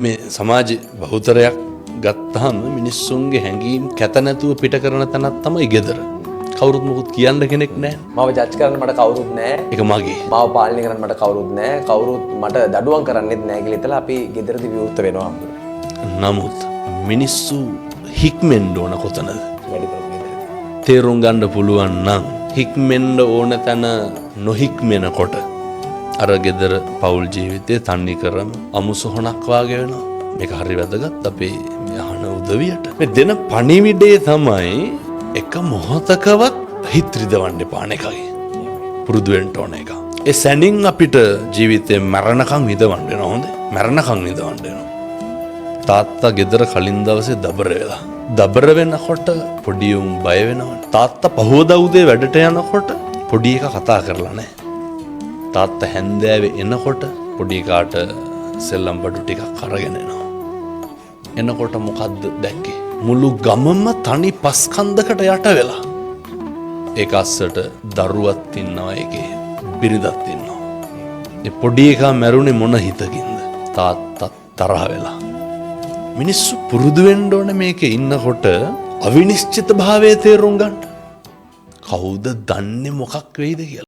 මේ සමාජ බහුතරයක් ගත්තාම මිනිස්සුන්ගේ හැඟීම් කැත නැතුව පිට කරන තැනක් තමයි ගෙදර. කවුරුත් මොකුත් කියන්න කෙනෙක් නැහැ. මාව ජජ් කරන්න මට කවුරුත් නැහැ. ඒක මගේ. මාව පාලනය කරන්න මට කවුරුත් නැහැ. කවුරුත් මට දඩුවම් කරන්නෙත් නැහැ කියලා හිතලා අපි ගෙදරදී විවෘත වෙනවා. නමුත් මිනිස්සු හික්මෙන්න ඕන කොතනද? වැඩි ප්‍රමාණයකට. තේරුම් ගන්න පුළුවන් නම් හික්මෙන්න ඕන තැන නොහික්මෙනකොට අර ගෙදර පෞල් ජීවිතේ තන්නේ කරම අමුසොහනක් වාගේ වෙනවා. මේක හරි වැදගත් අපේ යහන උදවියට. මේ දෙන පණිවිඩය තමයි එක මොහොතකවත් හිත රිදවන්න එපා එකයි. පුරුදු වෙන්න ඕන එක. ඒ සැනින් අපිට ජීවිතේ මරණකම් විඳවන්න වෙනවා හොඳේ. මරණකම් විඳවන්න වෙනවා. තාත්තා ගෙදර කලින් දවසේ දබර වෙලා. දබර වෙනකොට පොඩි උන් බය වෙනවා. තාත්තා පහවදා උදේ වැඩට යනකොට පොඩි එක කතා කරලා නැහැ. තාත්තා හැන්දෑවේ එනකොට පොඩි කාට සෙල්ලම් බඩු ටිකක් අරගෙන එනවා. එනකොට මොකද්ද දැක්කේ? මුළු ගමම තනි පස් කන්දකට යට වෙලා. ඒක අස්සට දරුවත් ඉන්නවා ඒකේ බිරිඳත් ඉන්නවා. ඒ පොඩි එකා මැරුණේ මොන හිතකින්ද? තාත්තා තරහ වෙලා. මිනිස්සු පුරුදු වෙන්න ඕනේ මේකේ ඉන්නකොට අවිනිශ්චිත භාවයේ තේරුම් ගන්න. කවුද දන්නේ මොකක් වෙයිද කියලා?